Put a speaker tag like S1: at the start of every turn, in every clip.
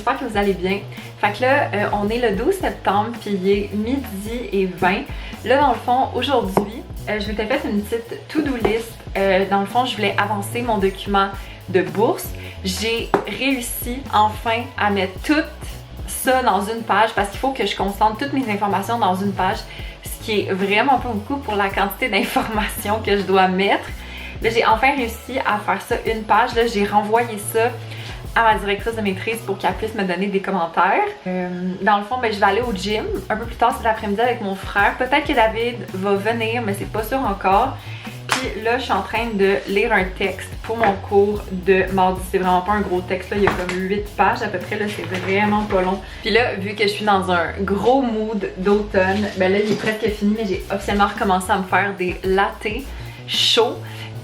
S1: j'espère que vous allez bien. Fait que là, on est le 12 septembre, puis il est midi et 20. Là, dans le fond, aujourd'hui, je m'étais fait une petite to-do list. Dans le fond, je voulais avancer mon document de bourse. J'ai réussi enfin à mettre tout ça dans une page parce qu'il faut que je concentre toutes mes informations dans une page, ce qui est vraiment pas beaucoup pour la quantité d'informations que je dois mettre. Là, j'ai enfin réussi à faire ça une page. Là, j'ai renvoyé ça à ma directrice de maîtrise pour qu'elle puisse me donner des commentaires. Dans le fond, ben, je vais aller au gym un peu plus tard cet après-midi avec mon frère. Peut-être que David va venir, mais c'est pas sûr encore. Puis là, je suis en train de lire un texte pour mon cours de mardi. C'est vraiment pas un gros texte, là. Il y a comme 8 pages à peu près, là. C'est vraiment pas long. Puis là, vu que je suis dans un gros mood d'automne, ben là, il est presque fini, mais j'ai officiellement recommencé à me faire des lattés chauds.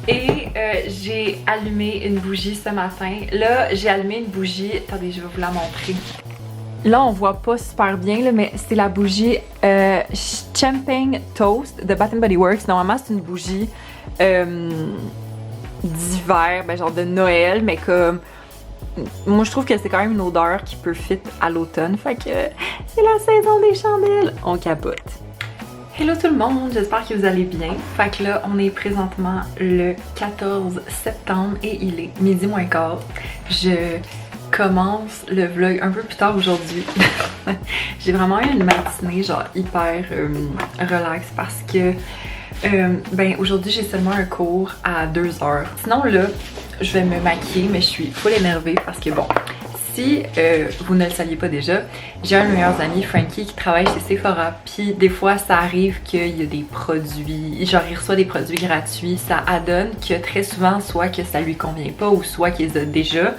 S1: Et j'ai allumé une bougie ce matin. Là, j'ai allumé une bougie. Attendez, je vais vous la montrer. Là, on voit pas super bien, là, mais c'est la bougie Champagne Toast de Bath & Body Works. Normalement, c'est une bougie d'hiver, ben, genre de Noël, mais comme... Moi, je trouve que c'est quand même une odeur qui peut fit à l'automne. Fait que c'est la saison des chandelles. On capote. Hello tout le monde, j'espère que vous allez bien. Fait que là, on est présentement le 14 septembre et il est midi moins quart. Je commence le vlog un peu plus tard aujourd'hui. J'ai vraiment eu une matinée genre hyper relax parce que ben aujourd'hui j'ai seulement un cours à 2h. Sinon là, je vais me maquiller mais je suis full énervée parce que bon, si vous ne le saviez pas déjà, j'ai un de mes meilleurs amis, Frankie, qui travaille chez Sephora. Puis des fois, ça arrive qu'il y a des produits, genre il reçoit des produits gratuits. Ça adonne que très souvent, soit que ça lui convient pas ou soit qu'il les a déjà.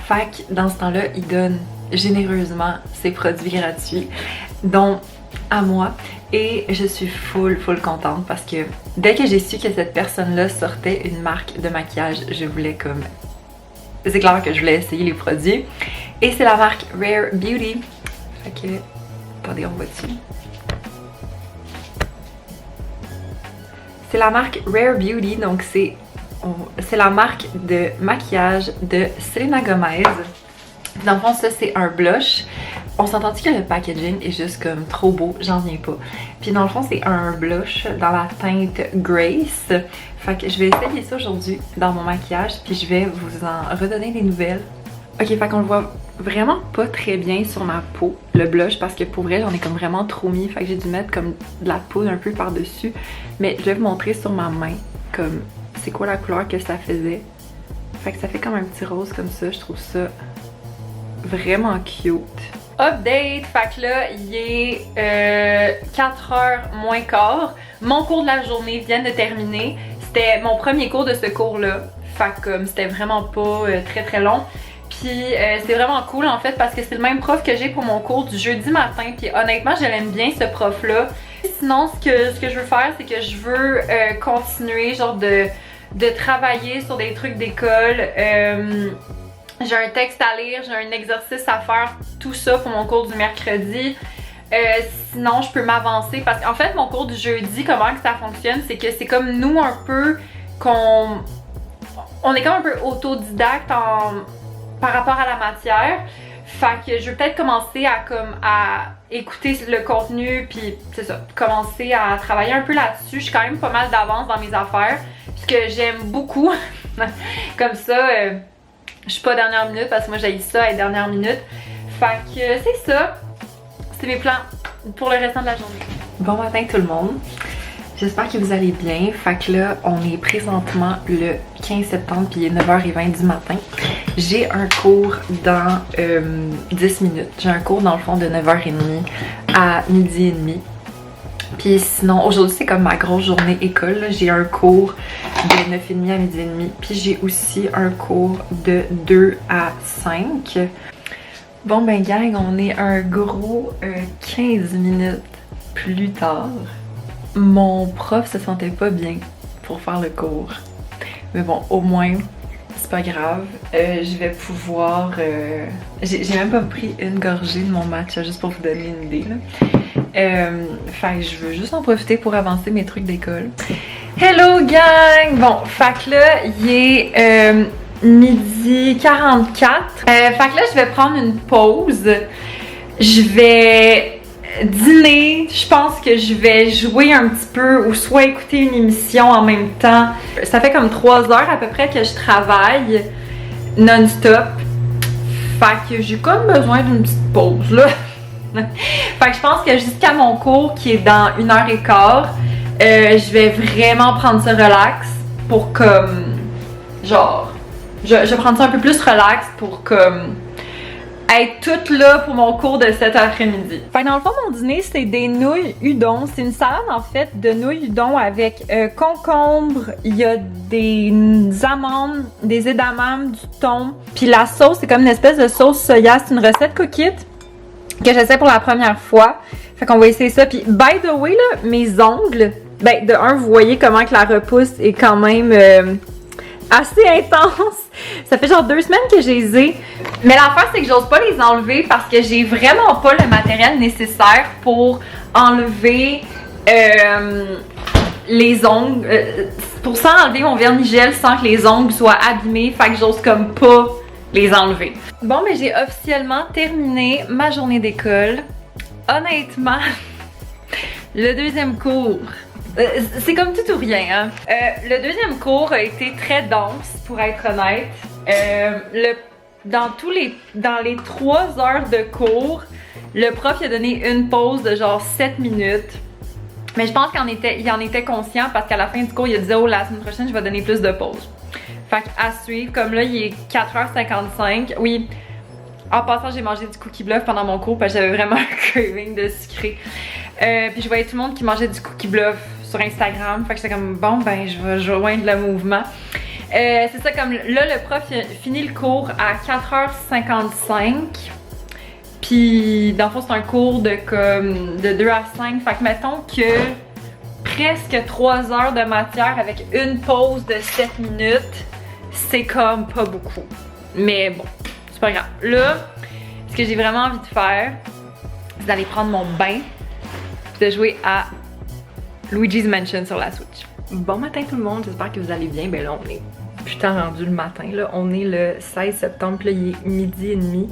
S1: Fait que dans ce temps-là, il donne généreusement ses produits gratuits, dont à moi. Et je suis full contente parce que dès que j'ai su que cette personne-là sortait une marque de maquillage, je voulais comme... C'est clair que je voulais essayer les produits. Et c'est la marque Rare Beauty. Fait que... Attendez, on voit dessus. C'est la marque Rare Beauty, donc c'est la marque de maquillage de Selena Gomez. Dans le fond, ça c'est un blush. On s'entend-tu que le packaging est juste comme trop beau, j'en viens pas. Puis dans le fond, c'est un blush dans la teinte Grace. Fait que je vais essayer ça aujourd'hui dans mon maquillage, puis je vais vous en redonner des nouvelles. Ok, fait qu'on le voit vraiment pas très bien sur ma peau, le blush, parce que pour vrai, j'en ai comme vraiment trop mis. Fait que j'ai dû mettre comme de la poudre un peu par-dessus. Mais je vais vous montrer sur ma main, comme c'est quoi la couleur que ça faisait. Fait que ça fait comme un petit rose comme ça, je trouve ça vraiment cute. Update, fait que là, il est 4h moins quart. Mon cours de la journée vient de terminer. C'était mon premier cours de ce cours-là. Fait que comme c'était vraiment pas très long. Puis c'est vraiment cool en fait parce que c'est le même prof que j'ai pour mon cours du jeudi matin. Puis honnêtement, je l'aime bien ce prof-là. Sinon, ce que je veux faire, c'est que je veux continuer genre de travailler sur des trucs d'école. J'ai un texte à lire, j'ai un exercice à faire, tout ça pour mon cours du mercredi. Sinon, je peux m'avancer parce qu'en fait, mon cours du jeudi, comment que ça fonctionne, c'est que c'est comme nous un peu on est comme un peu autodidacte par rapport à la matière. Fait que je vais peut-être commencer à écouter le contenu puis c'est ça, commencer à travailler un peu là-dessus. Je suis quand même pas mal d'avance dans mes affaires, ce que j'aime beaucoup. Comme ça, je suis pas dernière minute parce que moi j'haïs ça à dernière minute. Fait que c'est ça. C'est mes plans pour le restant de la journée. Bon matin tout le monde. J'espère que vous allez bien. Fait que là, on est présentement le 15 septembre puis il est 9h20 du matin. J'ai un cours dans 10 minutes. J'ai un cours dans le fond de 9h30 à midi et demi. Puis sinon, aujourd'hui c'est comme ma grosse journée école. J'ai un cours de 9h30 à midi et demi. Puis j'ai aussi un cours de 2 à 5. Bon ben gang, on est un gros 15 minutes plus tard. Mon prof se sentait pas bien pour faire le cours. Mais bon, au moins, c'est pas grave. Je vais pouvoir... J'ai même pas pris une gorgée de mon matcha, juste pour vous donner une idée, là. Fait que je veux juste en profiter pour avancer mes trucs d'école. Hello gang! Bon, fait que là, il est midi 44. Fait que là, je vais prendre une pause. Je vais dîner. Je pense que je vais jouer un petit peu ou soit écouter une émission en même temps. Ça fait comme 3 heures à peu près que je travaille non-stop. Fait que j'ai comme besoin d'une petite pause là. Fait que je pense que jusqu'à mon cours qui est dans 1h15, je vais vraiment prendre ça relax pour comme genre je vais prendre ça un peu plus relax pour comme être toute là pour mon cours de cet après-midi. Fait que dans le fond, mon dîner, c'est des nouilles udon. C'est une salade en fait de nouilles udon avec concombre, il y a des amandes, des edamame, du thon. Puis la sauce, c'est comme une espèce de sauce soya. C'est une recette cookit que j'essaie pour la première fois. Fait qu'on va essayer ça. Puis by the way, là, mes ongles, ben de un, vous voyez comment que la repousse est quand même assez intense. Ça fait genre 2 semaines que je les ai. Mais l'affaire, c'est que j'ose pas les enlever parce que j'ai vraiment pas le matériel nécessaire pour enlever les ongles. Pour ça, enlever mon vernis-gel sans que les ongles soient abîmés. Fait que j'ose comme pas les enlever. Bon, mais j'ai officiellement terminé ma journée d'école. Honnêtement, le deuxième cours, c'est comme tout ou rien, hein? Le deuxième cours a été très dense, pour être honnête. Dans les 3 heures de cours, le prof il a donné une pause de genre 7 minutes. Mais je pense qu'il en était conscient parce qu'à la fin du cours, il a dit « Oh, la semaine prochaine, je vais donner plus de pauses. » Fait qu'à suivre, comme là, il est 4h55. Oui, en passant, j'ai mangé du cookie bluff pendant mon cours parce que j'avais vraiment un craving de sucré. Puis je voyais tout le monde qui mangeait du cookie bluff sur Instagram. Fait que j'étais comme, bon, ben, je vais joindre le mouvement. C'est ça, comme là, le prof il a fini le cours à 4h55. Puis, dans le fond, c'est un cours de 2 à 5. Fait que mettons que presque 3 heures de matière avec une pause de 7 minutes, c'est comme pas beaucoup. Mais bon, c'est pas grave. Là, ce que j'ai vraiment envie de faire, c'est d'aller prendre mon bain et de jouer à Luigi's Mansion sur la Switch. Bon matin tout le monde, j'espère que vous allez bien. Ben là, on est putain rendu le matin. Là. On est le 16 septembre, puis là, il est 12h30.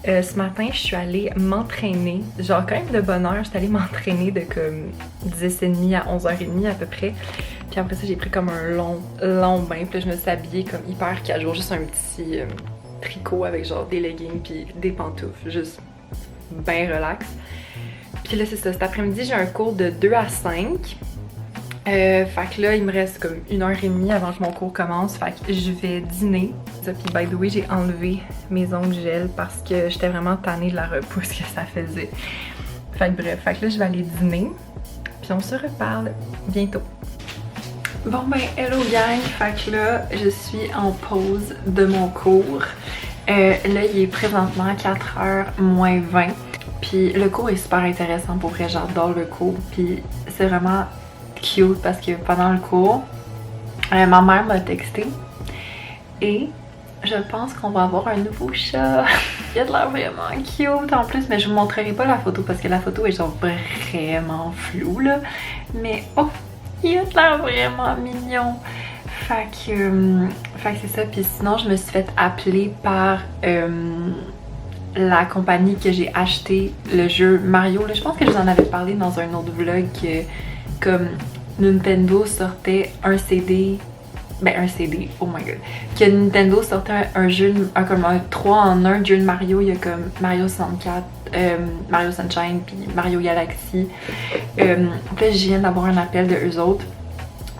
S1: Ce matin, je suis allée m'entraîner. Genre, quand même de bonne heure, je suis allée m'entraîner de comme 10h30 à 11h30 à peu près. Puis après ça, j'ai pris comme un long bain. Puis là, je me suis habillée comme hyper casual. Juste un petit tricot avec genre des leggings puis des pantoufles. Juste bien relax. Puis là, c'est ça. Cet après-midi, j'ai un cours de 2 à 5. Fait que là, il me reste comme 1h30 avant que mon cours commence. Fait que je vais dîner. Puis by the way, j'ai enlevé mes ongles gel parce que j'étais vraiment tannée de la repousse que ça faisait. Fait que bref, fait que là, je vais aller dîner. Puis on se reparle bientôt. Bon ben, hello gang! Fait que là, je suis en pause de mon cours. Là, il est présentement 4h moins 20. Puis le cours est super intéressant pour vrai, j'adore le cours. Puis c'est vraiment cute parce que pendant le cours, ma mère m'a texté et je pense qu'on va avoir un nouveau chat. Il a de l'air vraiment cute en plus, mais je vous montrerai pas la photo parce que la photo est genre vraiment floue là. Mais oh, il a de l'air vraiment mignon. Fait que c'est ça. Puis sinon, je me suis fait appeler par la compagnie que j'ai acheté le jeu Mario. Là, je pense que je vous en avais parlé dans un autre vlog que comme Nintendo sortait un CD, oh my god, que Nintendo sortait un jeu, comme un 3 en 1 jeu de Mario. Il y a comme Mario 64, Mario Sunshine, puis Mario Galaxy. Puis là, je viens d'avoir un appel de eux autres.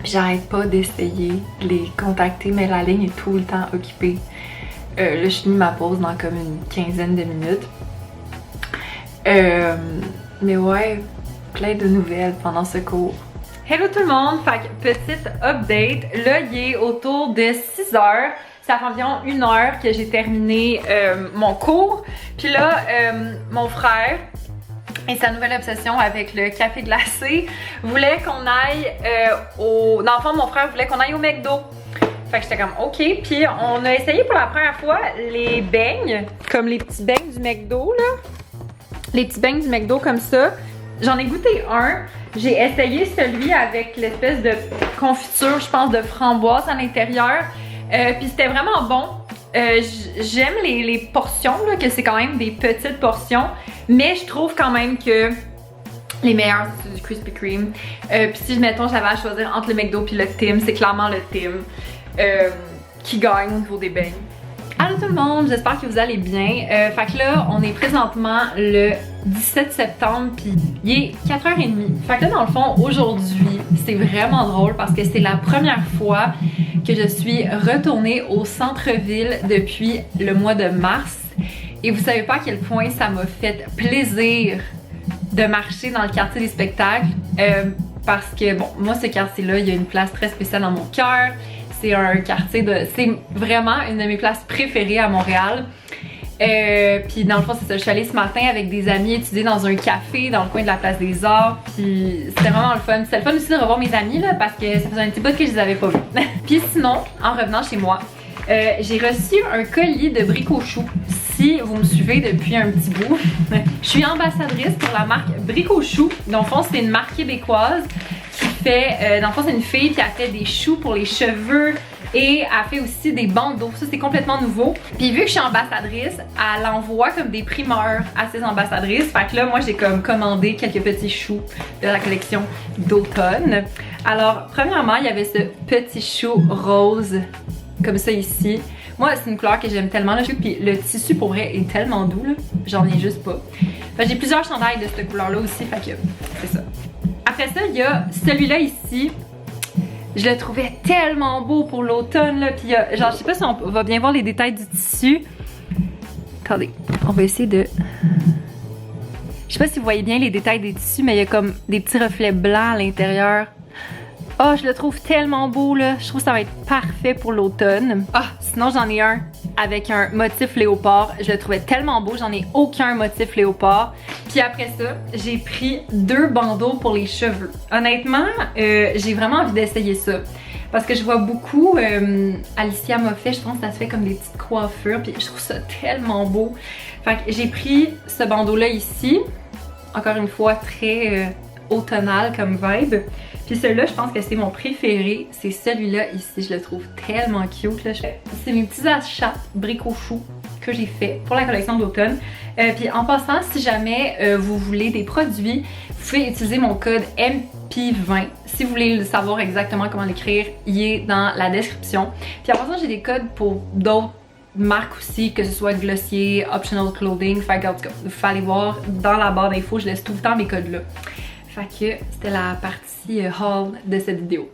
S1: Puis j'arrête pas d'essayer de les contacter, mais la ligne est tout le temps occupée. Là, je finis ma pause dans comme une 15aine de minutes. Mais ouais, plein de nouvelles pendant ce cours. Hello tout le monde! Fait que petite update. Là, il est autour de 6 heures. Ça fait environ 1 heure que j'ai terminé mon cours. Puis là, mon frère et sa nouvelle obsession avec le café glacé voulait qu'on aille dans le fond, mon frère voulait qu'on aille au McDo. Fait que j'étais comme OK. Puis on a essayé pour la première fois les beignes, comme les petits beignes du McDo là. Les petits beignes du McDo comme ça. J'en ai goûté un. J'ai essayé celui avec l'espèce de confiture, je pense, de framboise à l'intérieur. Puis c'était vraiment bon. j'aime les portions, là, que c'est quand même des petites portions, mais je trouve quand même que les meilleurs c'est du Krispy Kreme. Puis si mettons j'avais à choisir entre le McDo et le Tim, c'est clairement le Tim qui gagne au niveau des beignes. Allô tout le monde, j'espère que vous allez bien. Fait que là, on est présentement le 17 septembre, puis il est 4h30. Fait que là, dans le fond, aujourd'hui, c'est vraiment drôle parce que c'est la première fois que je suis retournée au centre-ville depuis le mois de mars. Et vous savez pas à quel point ça m'a fait plaisir de marcher dans le quartier des spectacles. Parce que, bon, moi, ce quartier-là, il y a une place très spéciale dans mon cœur. C'est un quartier de... C'est vraiment une de mes places préférées à Montréal. Puis dans le fond, c'est ça. Je suis allée ce matin avec des amis étudier dans un café dans le coin de la Place des Arts. Puis c'était vraiment le fun. C'était le fun aussi de revoir mes amis là, parce que ça faisait un petit bout que je les avais pas vus. Puis sinon, en revenant chez moi, j'ai reçu un colis de Bricochou. Si vous me suivez depuis un petit bout, je suis ambassadrice pour la marque Bricochou. Dans le fond, c'est une marque québécoise qui fait, dans le fond, c'est une fille qui a fait des choux pour les cheveux et a fait aussi des bandeaux. Ça, c'est complètement nouveau. Puis vu que je suis ambassadrice, elle envoie comme des primeurs à ses ambassadrices. Fait que là, moi, j'ai comme commandé quelques petits choux de la collection d'automne. Alors, premièrement, il y avait ce petit chou rose comme ça ici. Moi, c'est une couleur que j'aime tellement, là. Puis le tissu, pour vrai, est tellement doux, là. J'en ai juste pas. Fait que j'ai plusieurs chandails de cette couleur-là aussi, fait que c'est ça. Après ça, il y a celui-là ici. Je le trouvais tellement beau pour l'automne, là. Puis genre, je sais pas si on va bien voir les détails du tissu. Attendez, on va essayer de... Je sais pas si vous voyez bien les détails des tissus, mais il y a comme des petits reflets blancs à l'intérieur. Oh, je le trouve tellement beau, là. Je trouve que ça va être parfait pour l'automne. Ah, sinon j'en ai un avec un motif léopard. Je le trouvais tellement beau. J'en ai aucun motif léopard. Puis après ça, j'ai pris 2 bandeaux pour les cheveux. Honnêtement, j'ai vraiment envie d'essayer ça. Parce que je vois beaucoup, Alicia m'a fait, je pense que ça se fait comme des petites coiffures. Puis je trouve ça tellement beau. Fait que j'ai pris ce bandeau-là ici. Encore une fois, très automnal comme vibe. Puis celui-là, je pense que c'est mon préféré. C'est celui-là ici. Je le trouve tellement cute. C'est mes petits achats Bricochou que j'ai fait pour la collection d'automne. Puis en passant, si jamais vous voulez des produits, vous pouvez utiliser mon code MP20. Si vous voulez savoir exactement comment l'écrire, il est dans la description. Puis en passant, j'ai des codes pour d'autres marques aussi, que ce soit Glossier, Optional Clothing. Fait que, en tout cas, il faut aller voir dans la barre d'infos. Je laisse tout le temps mes codes là. Fait que c'était la partie haul de cette vidéo.